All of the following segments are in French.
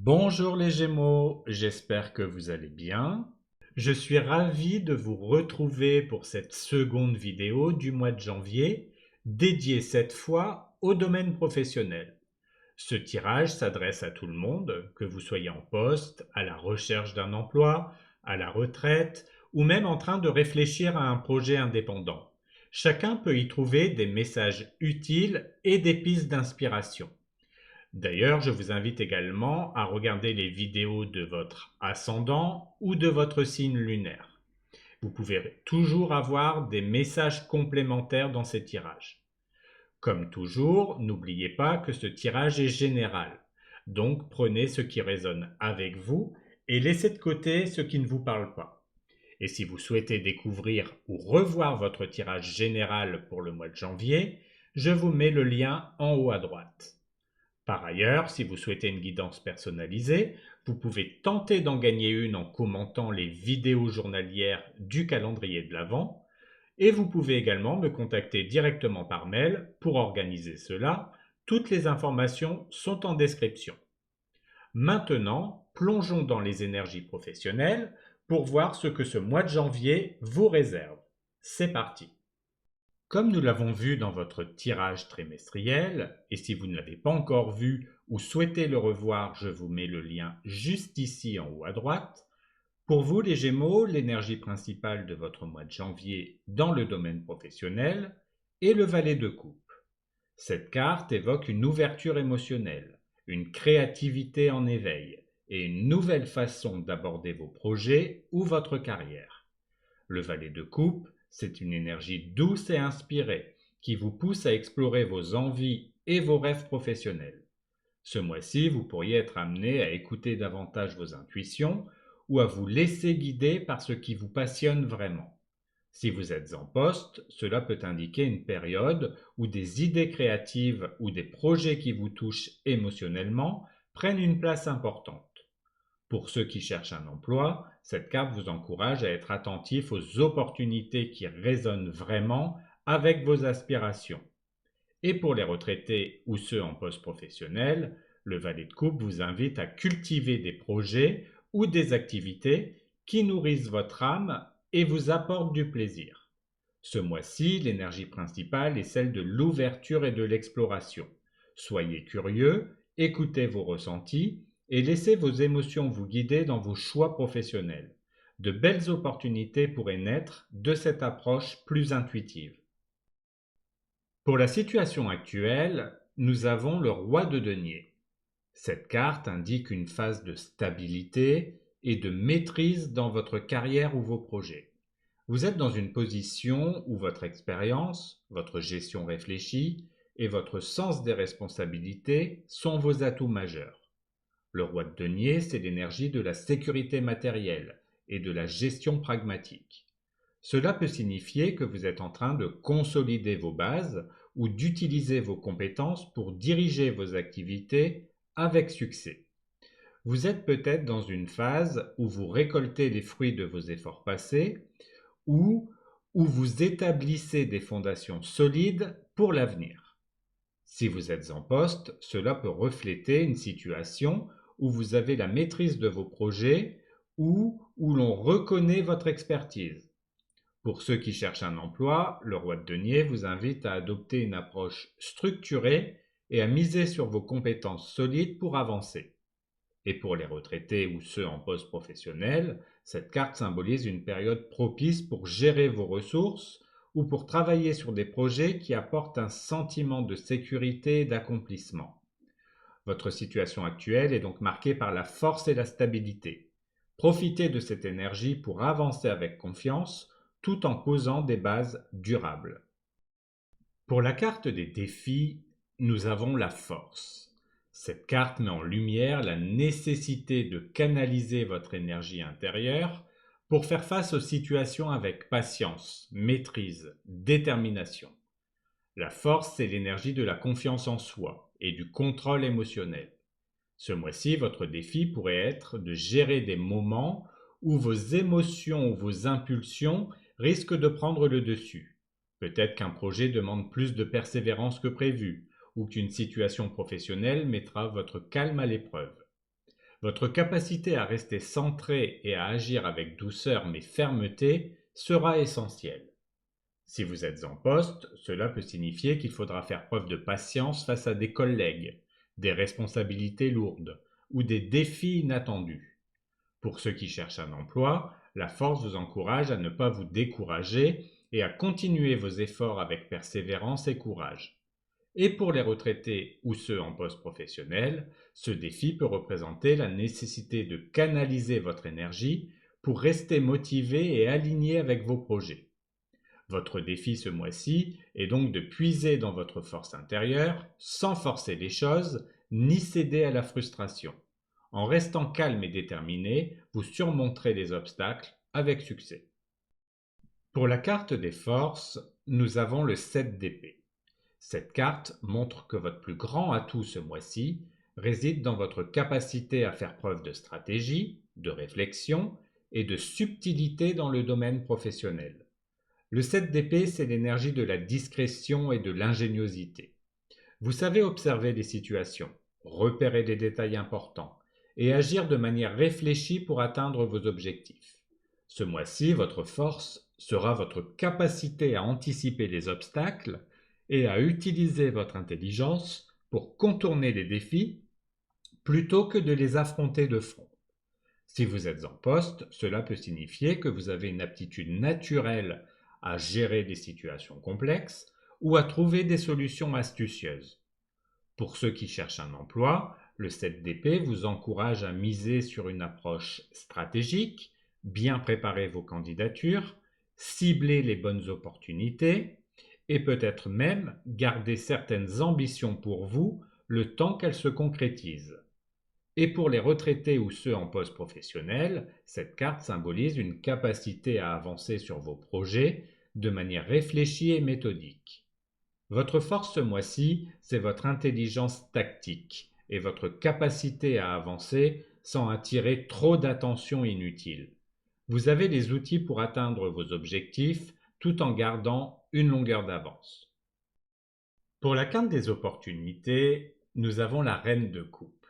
Bonjour les Gémeaux, j'espère que vous allez bien. Je suis ravi de vous retrouver pour cette seconde vidéo du mois de janvier, dédiée cette fois au domaine professionnel. Ce tirage s'adresse à tout le monde, que vous soyez en poste, à la recherche d'un emploi, à la retraite ou même en train de réfléchir à un projet indépendant. Chacun peut y trouver des messages utiles et des pistes d'inspiration. D'ailleurs, je vous invite également à regarder les vidéos de votre ascendant ou de votre signe lunaire. Vous pouvez toujours avoir des messages complémentaires dans ces tirages. Comme toujours, n'oubliez pas que ce tirage est général. Donc prenez ce qui résonne avec vous et laissez de côté ce qui ne vous parle pas. Et si vous souhaitez découvrir ou revoir votre tirage général pour le mois de janvier, je vous mets le lien en haut à droite. Par ailleurs, si vous souhaitez une guidance personnalisée, vous pouvez tenter d'en gagner une en commentant les vidéos journalières du calendrier de l'Avent et vous pouvez également me contacter directement par mail pour organiser cela. Toutes les informations sont en description. Maintenant, plongeons dans les énergies professionnelles pour voir ce que ce mois de janvier vous réserve. C'est parti! Comme nous l'avons vu dans votre tirage trimestriel, et si vous ne l'avez pas encore vu ou souhaitez le revoir, je vous mets le lien juste ici en haut à droite. Pour vous les Gémeaux, l'énergie principale de votre mois de janvier dans le domaine professionnel est le valet de coupe. Cette carte évoque une ouverture émotionnelle, une créativité en éveil et une nouvelle façon d'aborder vos projets ou votre carrière. Le valet de coupe, c'est une énergie douce et inspirée qui vous pousse à explorer vos envies et vos rêves professionnels. Ce mois-ci, vous pourriez être amené à écouter davantage vos intuitions ou à vous laisser guider par ce qui vous passionne vraiment. Si vous êtes en poste, cela peut indiquer une période où des idées créatives ou des projets qui vous touchent émotionnellement prennent une place importante. Pour ceux qui cherchent un emploi, cette carte vous encourage à être attentif aux opportunités qui résonnent vraiment avec vos aspirations. Et pour les retraités ou ceux en poste professionnel, le valet de coupe vous invite à cultiver des projets ou des activités qui nourrissent votre âme et vous apportent du plaisir. Ce mois-ci, l'énergie principale est celle de l'ouverture et de l'exploration. Soyez curieux, écoutez vos ressentis et laissez vos émotions vous guider dans vos choix professionnels. De belles opportunités pourraient naître de cette approche plus intuitive. Pour la situation actuelle, nous avons le roi de denier. Cette carte indique une phase de stabilité et de maîtrise dans votre carrière ou vos projets. Vous êtes dans une position où votre expérience, votre gestion réfléchie et votre sens des responsabilités sont vos atouts majeurs. Le roi de denier, c'est l'énergie de la sécurité matérielle et de la gestion pragmatique. Cela peut signifier que vous êtes en train de consolider vos bases ou d'utiliser vos compétences pour diriger vos activités avec succès. Vous êtes peut-être dans une phase où vous récoltez les fruits de vos efforts passés ou où vous établissez des fondations solides pour l'avenir. Si vous êtes en poste, cela peut refléter une situation où vous avez la maîtrise de vos projets ou où l'on reconnaît votre expertise. Pour ceux qui cherchent un emploi, le roi de denier vous invite à adopter une approche structurée et à miser sur vos compétences solides pour avancer. Et pour les retraités ou ceux en poste professionnel, cette carte symbolise une période propice pour gérer vos ressources ou pour travailler sur des projets qui apportent un sentiment de sécurité et d'accomplissement. Votre situation actuelle est donc marquée par la force et la stabilité. Profitez de cette énergie pour avancer avec confiance tout en posant des bases durables. Pour la carte des défis, nous avons la force. Cette carte met en lumière la nécessité de canaliser votre énergie intérieure pour faire face aux situations avec patience, maîtrise, détermination. La force, c'est l'énergie de la confiance en soi et du contrôle émotionnel. Ce mois-ci, votre défi pourrait être de gérer des moments où vos émotions ou vos impulsions risquent de prendre le dessus. Peut-être qu'un projet demande plus de persévérance que prévu, ou qu'une situation professionnelle mettra votre calme à l'épreuve. votre capacité à rester centré et à agir avec douceur mais fermeté sera essentielle. Si vous êtes en poste, cela peut signifier qu'il faudra faire preuve de patience face à des collègues, des responsabilités lourdes ou des défis inattendus. Pour ceux qui cherchent un emploi, la force vous encourage à ne pas vous décourager et à continuer vos efforts avec persévérance et courage. Et pour les retraités ou ceux en poste professionnel, ce défi peut représenter la nécessité de canaliser votre énergie pour rester motivé et aligné avec vos projets. Votre défi ce mois-ci est donc de puiser dans votre force intérieure sans forcer les choses ni céder à la frustration. En restant calme et déterminé, vous surmonterez les obstacles avec succès. Pour la carte des forces, nous avons le 7 d'épée. Cette carte montre que votre plus grand atout ce mois-ci réside dans votre capacité à faire preuve de stratégie, de réflexion et de subtilité dans le domaine professionnel. Le 7 d'épée, c'est l'énergie de la discrétion et de l'ingéniosité. Vous savez observer les situations, repérer des détails importants et agir de manière réfléchie pour atteindre vos objectifs. Ce mois-ci, votre force sera votre capacité à anticiper les obstacles et à utiliser votre intelligence pour contourner les défis plutôt que de les affronter de front. Si vous êtes en poste, cela peut signifier que vous avez une aptitude naturelle à gérer des situations complexes ou à trouver des solutions astucieuses. Pour ceux qui cherchent un emploi, le 7 d'épée vous encourage à miser sur une approche stratégique, bien préparer vos candidatures, cibler les bonnes opportunités et peut-être même garder certaines ambitions pour vous le temps qu'elles se concrétisent. Et pour les retraités ou ceux en poste professionnel, cette carte symbolise une capacité à avancer sur vos projets de manière réfléchie et méthodique. Votre force ce mois-ci, c'est votre intelligence tactique et votre capacité à avancer sans attirer trop d'attention inutile. Vous avez les outils pour atteindre vos objectifs tout en gardant une longueur d'avance. Pour la carte des opportunités, nous avons la reine de coupe.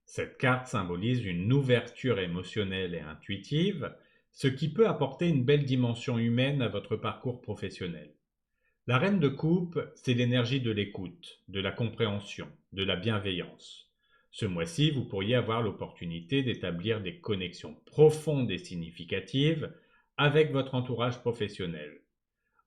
Cette carte symbolise une ouverture émotionnelle et intuitive, ce qui peut apporter une belle dimension humaine à votre parcours professionnel. La reine de coupe, c'est l'énergie de l'écoute, de la compréhension, de la bienveillance. Ce mois-ci, vous pourriez avoir l'opportunité d'établir des connexions profondes et significatives avec votre entourage professionnel.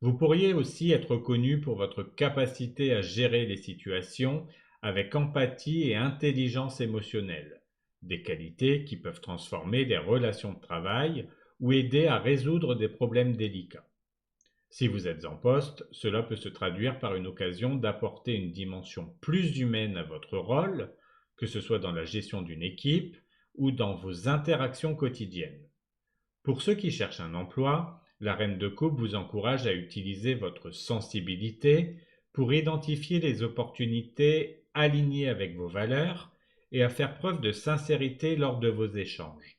Vous pourriez aussi être connu pour votre capacité à gérer les situations avec empathie et intelligence émotionnelle, des qualités qui peuvent transformer des relations de travail ou aider à résoudre des problèmes délicats. Si vous êtes en poste, cela peut se traduire par une occasion d'apporter une dimension plus humaine à votre rôle, que ce soit dans la gestion d'une équipe ou dans vos interactions quotidiennes. Pour ceux qui cherchent un emploi, la reine de coupe vous encourage à utiliser votre sensibilité pour identifier les opportunités alignées avec vos valeurs et à faire preuve de sincérité lors de vos échanges.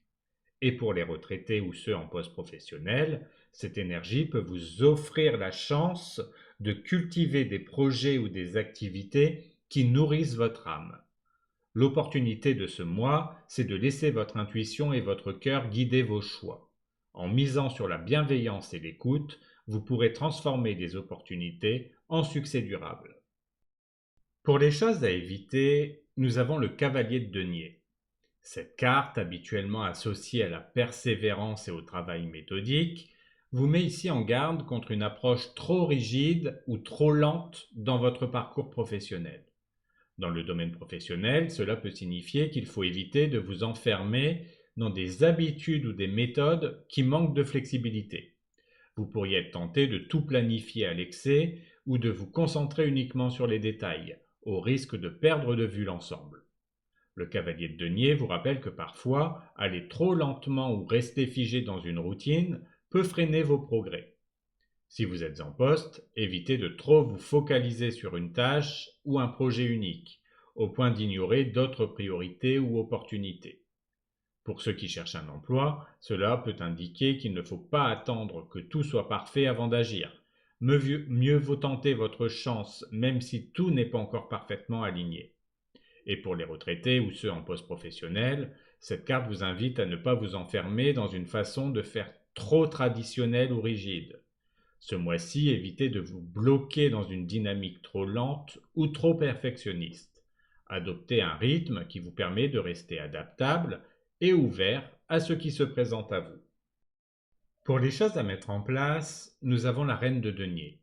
Et pour les retraités ou ceux en poste professionnel, cette énergie peut vous offrir la chance de cultiver des projets ou des activités qui nourrissent votre âme. L'opportunité de ce mois, c'est de laisser votre intuition et votre cœur guider vos choix. En misant sur la bienveillance et l'écoute, vous pourrez transformer des opportunités en succès durable. Pour les choses à éviter, nous avons le cavalier de denier. Cette carte, habituellement associée à la persévérance et au travail méthodique, vous met ici en garde contre une approche trop rigide ou trop lente dans votre parcours professionnel. Dans le domaine professionnel, cela peut signifier qu'il faut éviter de vous enfermer dans des habitudes ou des méthodes qui manquent de flexibilité. Vous pourriez être tenté de tout planifier à l'excès ou de vous concentrer uniquement sur les détails, au risque de perdre de vue l'ensemble. Le cavalier de denier vous rappelle que parfois, aller trop lentement ou rester figé dans une routine peut freiner vos progrès. Si vous êtes en poste, évitez de trop vous focaliser sur une tâche ou un projet unique, au point d'ignorer d'autres priorités ou opportunités. Pour ceux qui cherchent un emploi, cela peut indiquer qu'il ne faut pas attendre que tout soit parfait avant d'agir. Mieux vaut tenter votre chance même si tout n'est pas encore parfaitement aligné. Et pour les retraités ou ceux en poste professionnel, Cette carte vous invite à ne pas vous enfermer dans une façon de faire trop traditionnelle ou rigide. Ce mois-ci, évitez de vous bloquer dans une dynamique trop lente ou trop perfectionniste. Adoptez un rythme qui vous permet de rester adaptable et ouvert à ce qui se présente à vous. Pour les choses à mettre en place, nous avons la reine de denier.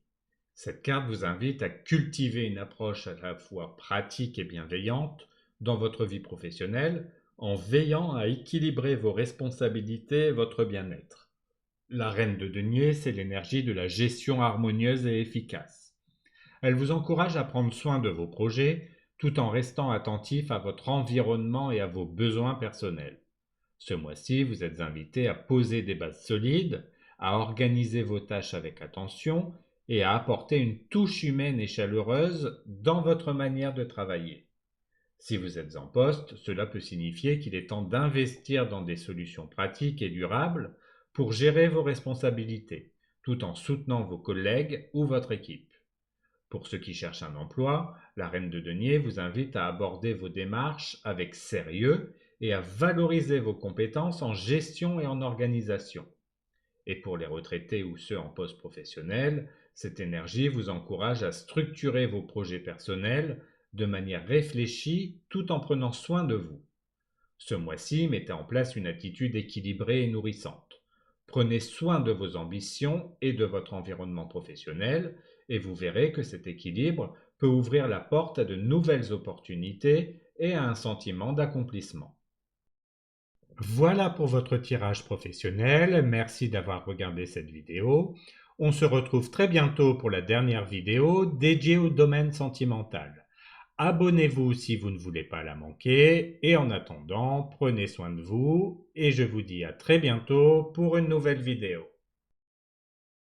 Cette carte vous invite à cultiver une approche à la fois pratique et bienveillante dans votre vie professionnelle en veillant à équilibrer vos responsabilités et votre bien-être. La reine de denier, c'est l'énergie de la gestion harmonieuse et efficace. Elle vous encourage à prendre soin de vos projets tout en restant attentif à votre environnement et à vos besoins personnels. Ce mois-ci, vous êtes invité à poser des bases solides, à organiser vos tâches avec attention et à apporter une touche humaine et chaleureuse dans votre manière de travailler. Si vous êtes en poste, cela peut signifier qu'il est temps d'investir dans des solutions pratiques et durables pour gérer vos responsabilités, tout en soutenant vos collègues ou votre équipe. Pour ceux qui cherchent un emploi, la reine de denier vous invite à aborder vos démarches avec sérieux et à valoriser vos compétences en gestion et en organisation. Et pour les retraités ou ceux en poste professionnel, cette énergie vous encourage à structurer vos projets personnels de manière réfléchie tout en prenant soin de vous. Ce mois-ci, mettez en place une attitude équilibrée et nourrissante. Prenez soin de vos ambitions et de votre environnement professionnel et vous verrez que cet équilibre peut ouvrir la porte à de nouvelles opportunités et à un sentiment d'accomplissement. Voilà pour votre tirage professionnel. Merci d'avoir regardé cette vidéo. On se retrouve très bientôt pour la dernière vidéo dédiée au domaine sentimental. Abonnez-vous si vous ne voulez pas la manquer et en attendant, prenez soin de vous et je vous dis à très bientôt pour une nouvelle vidéo.